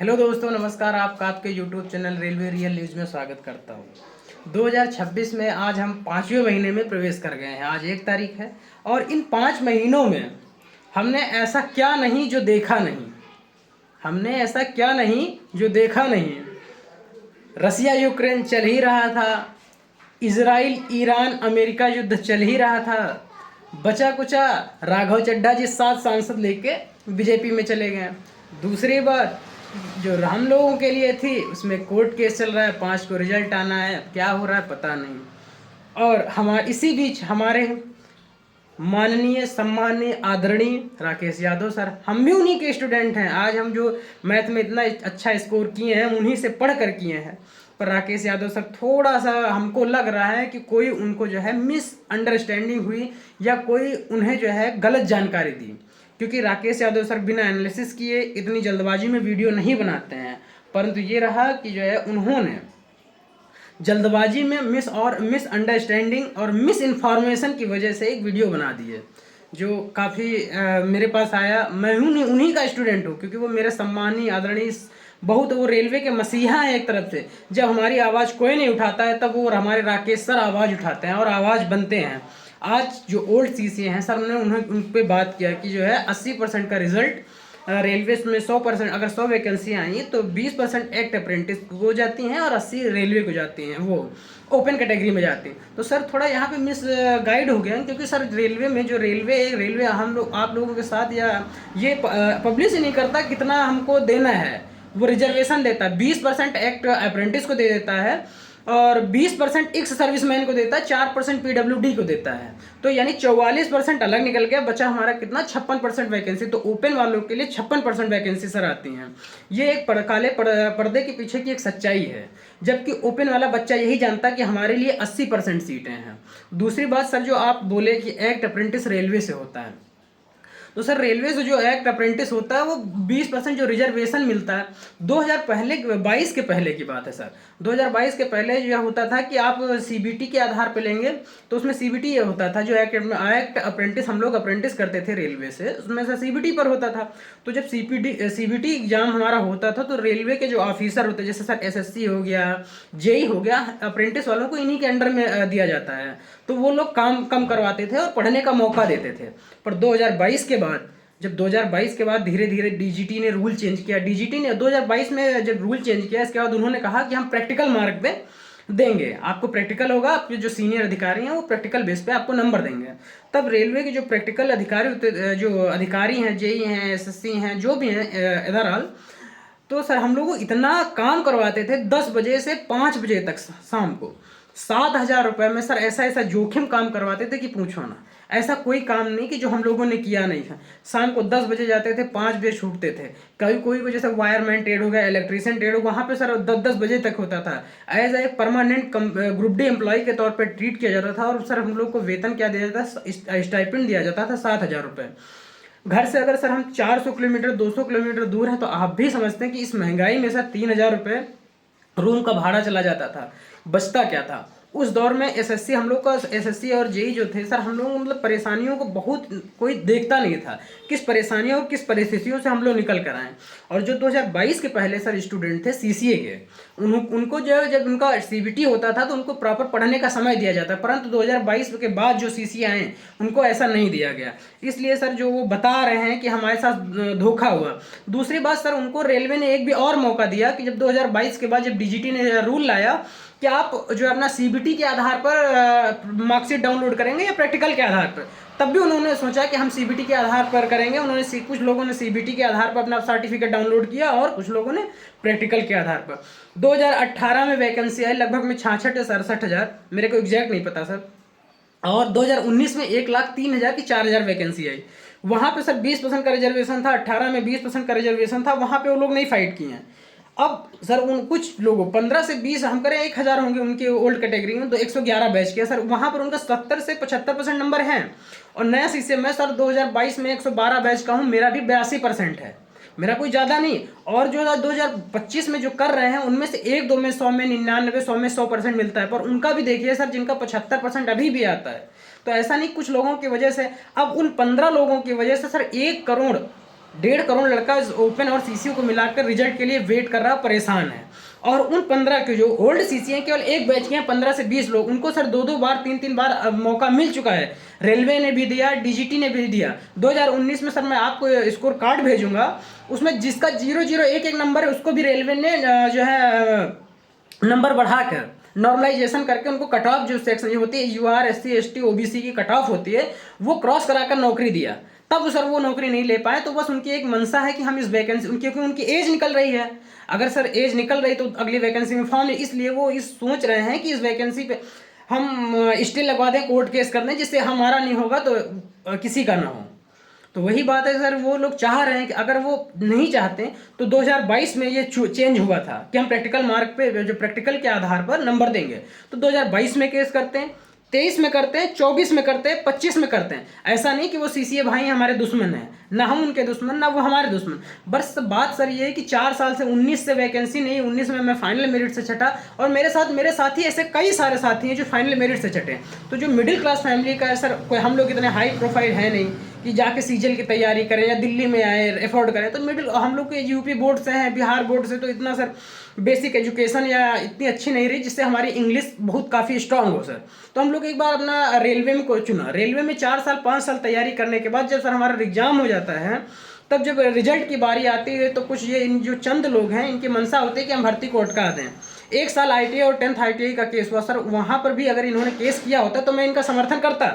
Hello दोस्तों, नमस्कार। आपका आपके YouTube channel railway real news में स्वागत करता हूँ। 2026 में आज हम 5वें महीने में प्रवेश कर गए हैं। आज 1 तारीख है और इन 5 महीनों में हमने ऐसा क्या नहीं जो देखा नहीं। हमने ऐसा क्या नहीं जो देखा नहीं। रसिया यूक्रेन चल ही रहा था, इजराइल ईरान अमेरिका युद्ध चल ही रहा था। बचा कुचा राघव चड्ढा जी 7 सांसद लेके बीजेपी में चले गए। दूसरी बात जो हम लोगों के लिए थी उसमें कोर्ट केस चल रहा है, 5 को रिजल्ट आना है, क्या हो रहा है पता नहीं। और हमारे इसी बीच हमारे माननीय सम्माननीय आदरणीय राकेश यादव सर, हम भी उन्हीं के स्टूडेंट हैं। आज हम जो मैथ में इतना अच्छा स्कोर किए हैं उन्हीं से पढ़ कर किए हैं। पर राकेश यादव सर थोड़ा सा हमको लग रहा है कि कोई उनको जो है मिसअंडरस्टैंडिंग हुई या कोई उन्हें जो है गलत जानकारी दी, क्योंकि राकेश यादव सर बिना एनालिसिस किए इतनी जल्दबाजी में वीडियो नहीं बनाते हैं। परंतु ये रहा कि जो है उन्होंने जल्दबाजी में मिसअंडरस्टैंडिंग और मिस इन्फॉर्मेशन की वजह से एक वीडियो बना दी है, जो काफ़ी मेरे पास आया। मैं उन्हीं का स्टूडेंट हूँ, क्योंकि वो मेरे सम्मानीय आदरणीय बहुत, वो रेलवे के मसीहा हैं एक तरफ से। जब हमारी आवाज़ कोई नहीं उठाता है तब वो हमारे राकेश सर आवाज़ उठाते हैं और आवाज़ बनते हैं। आज जो ओल्ड सीसी हैं सर ने उन्हें उन पर बात किया कि जो है 80% का रिजल्ट रेलवे में 100%, अगर 100 वैकेंसी आई तो 20% एक्ट अप्रेंटिस को जाती हैं और 80 रेलवे को जाती हैं, वो ओपन कैटेगरी में जाती हैं। तो सर थोड़ा यहाँ पे मिस गाइड हो गया, क्योंकि सर रेलवे में जो रेलवे हम लोग आप लोगों के साथ या ये पब्लिश ही नहीं करता कितना हमको देना है। वो रिजर्वेशन देता है, 20% एक्ट अप्रेंटिस को दे देता है और 20% एक्स सर्विसमैन को देता है, 4% पीडब्ल्यूडी को देता है। तो यानी 44% अलग निकल गया, बचा हमारा कितना 56% वैकेंसी। तो ओपन वालों के लिए 56% वैकेंसी सर आती हैं। ये एक काले पर्दे के पीछे की एक सच्चाई है, जबकि ओपन वाला बच्चा यही जानता कि हमारे लिए 80% सीटें हैं। दूसरी बात सर, जो आप बोले कि एक्ट अप्रेंटिस रेलवे से होता है, तो सर रेलवे से जो एक्ट अप्रेंटिस होता है वो 20% जो रिजर्वेशन मिलता है 2022 के पहले की बात है सर। 2022 के पहले यह होता था कि आप सीबीटी के आधार पे लेंगे, तो उसमें सीबीटी ये होता था, जो एक्ट अप्रेंटिस हम लोग अप्रेंटिस करते थे रेलवे से, उसमें से सीबीटी पर होता था। तो जब सीबीटी एग्जाम हमारा होता था तो रेलवे के जो ऑफिसर होते, जैसे सर एसएससी हो गया, जेई हो गया, अप्रेंटिस वालों को इन्हीं के अंडर में दिया जाता है। तो वो लोग काम कम करवाते थे और पढ़ने का मौका देते थे। पर 2022 के बाद, जब 2022 के बाद धीरे धीरे डीजीटी ने रूल चेंज किया, डीजीटी ने 2022 में जब रूल चेंज किया, इसके बाद उन्होंने कहा कि हम प्रैक्टिकल मार्क पे देंगे, आपको प्रैक्टिकल होगा, आपके जो सीनियर अधिकारी हैं वो प्रैक्टिकल बेस पे आपको नंबर देंगे। तब रेलवे के जो प्रैक्टिकल अधिकारी होते, जो अधिकारी हैं, जेई हैं, एसएससी हैं, जो भी हैं ओवरऑल, तो सर हम लोग को इतना काम करवाते थे 10 बजे से 5 बजे तक शाम को, 7,000 रुपये में सर ऐसा ऐसा जोखिम काम करवाते थे कि पूछो ना। ऐसा कोई काम नहीं कि जो हम लोगों ने किया नहीं था। शाम को 10 बजे जाते थे, 5 बजे छूटते थे। कभी कोई वजह से वायरमैन ट्रेड हो गया, इलेक्ट्रीशियन ट्रेड हो, वहाँ पे सर 10-10 बजे तक होता था। एज एक परमानेंट ग्रुप डी एम्प्लॉय के तौर पर ट्रीट किया जाता था। और सर हम लोग को वेतन क्या दिया जाता था, स्टाइपेंड दिया जाता था 7,000 रुपये। घर से अगर सर हम 400 किलोमीटर 200 किलोमीटर दूर हैं तो आप भी समझते हैं कि इस महंगाई में सर 3,000 रुपये रूम का भाड़ा चला जाता था। बचता क्या था उस दौर में। एसएससी हम लोग का, एसएससी और जेई जो थे सर, हम लोग मतलब परेशानियों को बहुत कोई देखता नहीं था, किस परेशानियों और किस परिस्थितियों से हम लोग निकल कर आए। और जो 2022 के पहले सर स्टूडेंट थे सीसीए के, उनको जो जब उनका सीबीटी होता था तो उनको प्रॉपर पढ़ने का समय दिया जाता है, परंतु 2022 के बाद जो सीसीए आए उनको ऐसा नहीं दिया गया। इसलिए सर जो वो बता रहे हैं कि हमारे साथ धोखा हुआ। दूसरी बात सर, उनको रेलवे ने एक भी और मौका दिया कि जब 2022 के बाद जब डीजीटी ने रूल लाया कि आप जो अपना सीबीटी के आधार पर मार्कशीट डाउनलोड करेंगे या प्रैक्टिकल के आधार पर, तब भी उन्होंने सोचा कि हम सीबीटी के आधार पर करेंगे। उन्होंने कुछ लोगों ने सीबीटी के आधार पर अपना सर्टिफिकेट डाउनलोड किया और कुछ लोगों ने प्रैक्टिकल के आधार पर। 2018 में वैकेंसी आई लगभग में 66 या 67,000, मेरे को एग्जैक्ट नहीं पता सर। और 2019 में 1,03,000 की 4,000 वैकेंसी आई। वहाँ पे सर 20% का रिजर्वेशन था, 18 में 20% का रिजर्वेशन था, वहाँ पे वो लोग नहीं फाइट किए हैं। अब सर उन कुछ लोगों 15 से 20 हम करें 1,000 होंगे उनके ओल्ड कैटेगरी में, तो 111 बैच किया सर, वहाँ पर उनका 70 से 75% नंबर हैं। और नया सीसी में सर 2022 में 112 बैच का हूँ, मेरा भी 82% है, मेरा कोई ज़्यादा नहीं। और जो 2025 में जो कर रहे हैं उनमें से 1-2 में 100 में 99, 100 में 100% मिलता है। पर उनका भी देखिए सर, जिनका 75% अभी भी आता है। तो ऐसा नहीं कुछ लोगों की वजह से, अब उन 15 लोगों की वजह से सर 1 करोड़ 1.5 करोड़ लड़का ओपन और सीसीओ को मिलाकर रिजल्ट के लिए वेट कर रहा, परेशान है। और उन 15 के जो ओल्ड सीसी हैं, केवल एक बैच के हैं 15 से 20 लोग, उनको सर 2-2 बार 3-3 बार मौका मिल चुका है। रेलवे ने भी दिया, डीजीटी ने भी दिया। 2019 में सर मैं आपको स्कोर कार्ड भेजूंगा, उसमें जिसका 0-0 1-1 नंबर है उसको भी रेलवे ने जो है नंबर बढ़ाकर नॉर्मलाइजेशन करके उनको कट ऑफ जो सेक्शन होती है यूआर SC ST OBC की कट ऑफ होती है वो क्रॉस कराकर नौकरी दिया। तब सर वो नौकरी नहीं ले पाए, तो बस उनकी एक मनसा है कि हम इस वैकेंसी, क्योंकि उनकी एज निकल रही है, अगर सर एज निकल रही तो अगली वैकेंसी में फॉर्म, इसलिए वो इस सोच रहे हैं कि इस वैकेंसी पे हम स्टे लगवा दें, कोर्ट केस कर दें, जिससे हमारा नहीं होगा तो किसी का ना हो। तो वही बात है सर, वो लोग चाह रहे हैं कि अगर वो नहीं चाहते तो 2022 में ये चेंज हुआ था कि हम प्रैक्टिकल मार्क पे जो प्रैक्टिकल के आधार पर नंबर देंगे, तो 2022 में केस करते हैं, 23 में करते हैं, 24 में करते हैं, 25 में करते हैं। ऐसा नहीं कि वो सीसीए भाई हमारे दुश्मन हैं, ना हम उनके दुश्मन ना वो हमारे दुश्मन। बस बात सर ये है कि 4 साल से 19 से वैकेंसी नहीं, 19 में मैं फाइनल मेरिट से छटा, और मेरे साथी ऐसे कई सारे साथी हैं जो फाइनल मेरिट से छटे। तो जो मिडिल क्लास फैमिली का है सर, कोई हम लोग इतने हाई प्रोफाइल है नहीं कि जाके सीजल की तैयारी करें या दिल्ली में आए एफोर्ड करें। तो मिडिल हम लोग के यूपी बोर्ड से हैं, बिहार बोर्ड से, तो इतना सर बेसिक एजुकेशन या इतनी अच्छी नहीं रही जिससे हमारी इंग्लिश बहुत काफ़ी स्ट्रांग हो सर। तो हम लोग एक बार अपना रेलवे में को चुना। रेलवे में 4 साल 5 साल तैयारी करने के बाद जब सर हमारा एग्जाम हो जाता है, तब जब रिजल्ट की बारी आती है तो कुछ ये इन जो चंद लोग हैं इनकी मनसा होती है कि हम भर्ती को अटका दें। 1 साल ITI और 10th ITI का केस हुआ सर, वहाँ पर भी अगर इन्होंने केस किया होता तो मैं इनका समर्थन करता,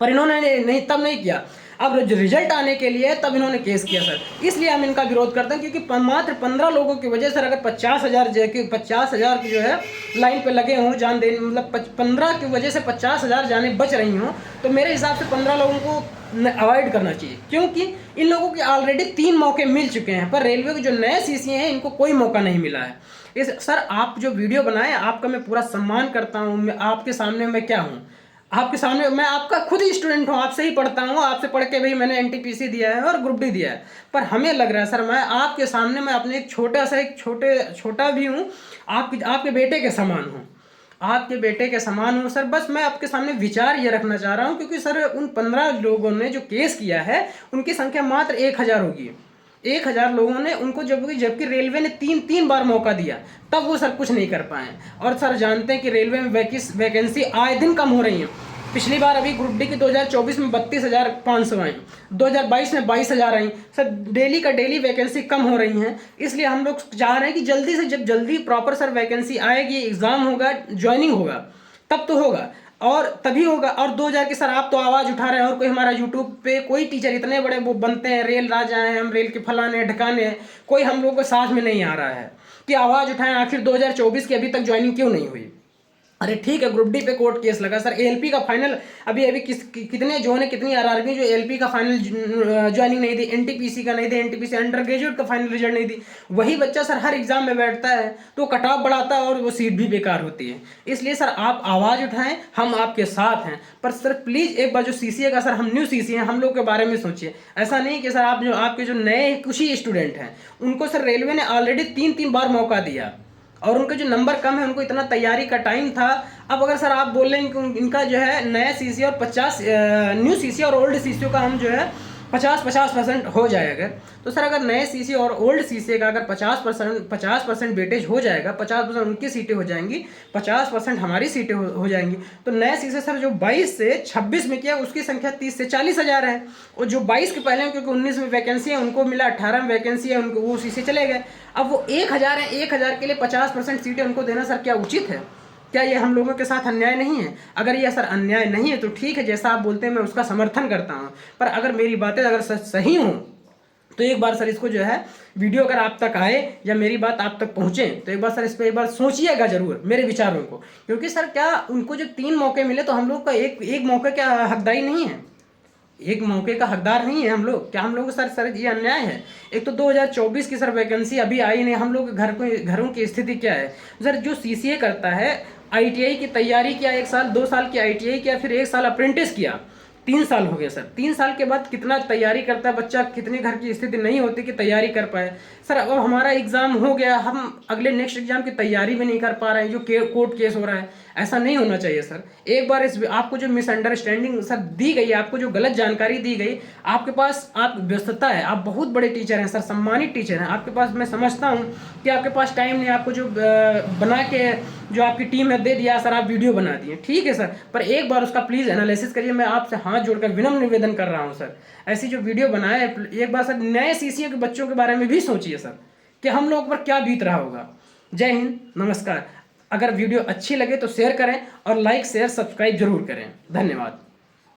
पर इन्होंने नहीं, तब नहीं किया। अब रिजल्ट आने के लिए तब इन्होंने केस किया सर, इसलिए हम इनका विरोध करते हैं। क्योंकि मात्र 15 लोगों की वजह से अगर 50,000 की जो है लाइन पे लगे हों जान देने, मतलब 15 की वजह से 50,000 जाने बच रही हों, तो मेरे हिसाब से 15 लोगों को अवॉइड करना चाहिए। क्योंकि इन लोगों के ऑलरेडी 3 मौके मिल चुके हैं, पर रेलवे के जो नए सीसी हैं इनको कोई मौका नहीं मिला है। सर आप जो वीडियो बनाए आपका मैं पूरा सम्मान करता हूँ, आपके सामने मैं क्या हूँ, आपके सामने मैं आपका खुद ही स्टूडेंट हूँ, आपसे ही पढ़ता हूँ, आपसे पढ़ के भी मैंने NTPC दिया है और ग्रुप डी दिया है। पर हमें लग रहा है सर, मैं आपके सामने मैं अपने एक छोटा भी हूँ, आपके बेटे के समान हूँ, आपके बेटे के समान हूँ सर। बस मैं आपके सामने विचार ये रखना चाह रहा हूँ, क्योंकि सर उन 15 लोगों ने जो केस किया है उनकी संख्या मात्र 1000 होगी। 1000 लोगों ने उनको जबकि रेलवे ने 3 बार मौका दिया, तब वो सर कुछ नहीं कर पाए। और सर जानते हैं कि रेलवे में वैकेंसी आए दिन कम हो रही हैं। पिछली बार अभी ग्रुप डी की 2024 में 32,500 आई, 2022 में 22,000 आई सर। डेली का डेली वैकेंसी कम हो रही हैं, इसलिए हम लोग चाह रहे हैं कि जल्दी से जल्दी प्रॉपर सर वैकेंसी आएगी, एग्ज़ाम होगा, ज्वाइनिंग होगा, तब तो होगा और तभी होगा। और 2000 के सर आप तो आवाज़ उठा रहे हैं, और कोई हमारा यूट्यूब पे कोई टीचर इतने बड़े वो बनते हैं, रेल राजा हैं, हम रेल के फलाने ढकाने हैं, कोई हम लोग को साथ में नहीं आ रहा है कि आवाज़ उठाएं आखिर 2024 की अभी तक ज्वाइनिंग क्यों नहीं हुई। अरे ठीक है, ग्रुप डी पे कोर्ट केस लगा सर, ALP का फाइनल अभी कितने जो है कितनी RRB जो ALP का फाइनल ज्वाइनिंग नहीं दी, NTPC का नहीं दी, NTPC अंडर ग्रेजुएट का फाइनल रिजल्ट नहीं दी। वही बच्चा सर हर एग्जाम में बैठता है तो कट ऑफ बढ़ाता है और वो सीट भी बेकार होती है। इसलिए सर आप आवाज़ उठाएं, हम आपके साथ हैं। पर सर प्लीज़ एक बार जो CCA का सर, हम न्यू CCA हैं, हम लोग के बारे में सोचिए। ऐसा नहीं कि सर आपके जो नए कुछ ही स्टूडेंट हैं उनको सर रेलवे ने ऑलरेडी 3 बार मौका दिया और उनके जो नंबर कम है, उनको इतना तैयारी का टाइम था। अब अगर सर आप बोल रहे हैं कि इनका जो है नया CC और 50 न्यू CC और ओल्ड CC का हम जो है 50% हो जाएगा, तो सर अगर नए CC और ओल्ड CC का अगर 50% वेटेज हो जाएगा, 50% उनकी सीटें हो जाएंगी, 50% हमारी सीटें हो जाएंगी, तो नए CC सर जो 22 से 26 में किया उसकी संख्या 30 से 40,000 है। और जो 22 के पहले, क्योंकि 19 में वैकेंसी है, उनको मिला, 18 में वैकेंसी है, उनको वो CC चले गए। अब वो 1000 है, 1000 के लिए 50% सीटें उनको देना सर क्या उचित है? क्या ये हम लोगों के साथ अन्याय नहीं है? अगर ये सर अन्याय नहीं है तो ठीक है, जैसा आप बोलते हैं मैं उसका समर्थन करता हूँ। पर अगर मेरी बातें अगर सही हों तो एक बार सर इसको जो है वीडियो अगर आप तक आए या मेरी बात आप तक पहुँचे तो एक बार सर इस पर एक बार सोचिएगा ज़रूर मेरे विचारों को। क्योंकि सर क्या उनको जो 3 मौके मिले तो हम लोग का एक मौके का हकदारी नहीं है, एक मौके का हकदार नहीं है हम लोग? क्या हम लोग सर ये अन्याय है? एक तो 2024 की सर वैकेंसी अभी आई नहीं, हम लोग घरों की स्थिति क्या है सर? जो CCA करता है, ITI की तैयारी किया, 1 साल 2 साल की ITI किया, फिर 1 साल अप्रेंटिस किया, 3 साल हो गया सर। 3 साल के बाद कितना तैयारी करता है बच्चा, कितने घर की स्थिति नहीं होती कि तैयारी कर पाए सर। अब हमारा एग्ज़ाम हो गया, हम अगले नेक्स्ट एग्जाम की तैयारी भी नहीं कर पा रहे हैं, जो कोर्ट केस हो रहा है। ऐसा नहीं होना चाहिए सर। एक बार इस आपको जो मिसअंडरस्टैंडिंग सर दी गई है, आपको जो गलत जानकारी दी गई, आपके पास आप व्यस्तता है, आप बहुत बड़े टीचर हैं सर, सम्मानित टीचर हैं आपके पास। मैं समझता हूँ कि आपके पास टाइम नहीं, आपको जो बना के जो आपकी टीम है दे दिया सर, आप वीडियो बना दिए, ठीक है सर, पर एक बार उसका प्लीज़ एनालिसिस करिए। मैं आपसे हाथ जोड़कर विनम्र निवेदन कर रहा हूँ सर, ऐसी जो वीडियो बनाए एक बार सर नए सीसीए के बच्चों के बारे में भी सोचिए सर, कि हम लोग पर क्या बीत रहा होगा। जय हिंद, नमस्कार। अगर वीडियो अच्छी लगे तो शेयर करें और लाइक शेयर सब्सक्राइब जरूर करें। धन्यवाद।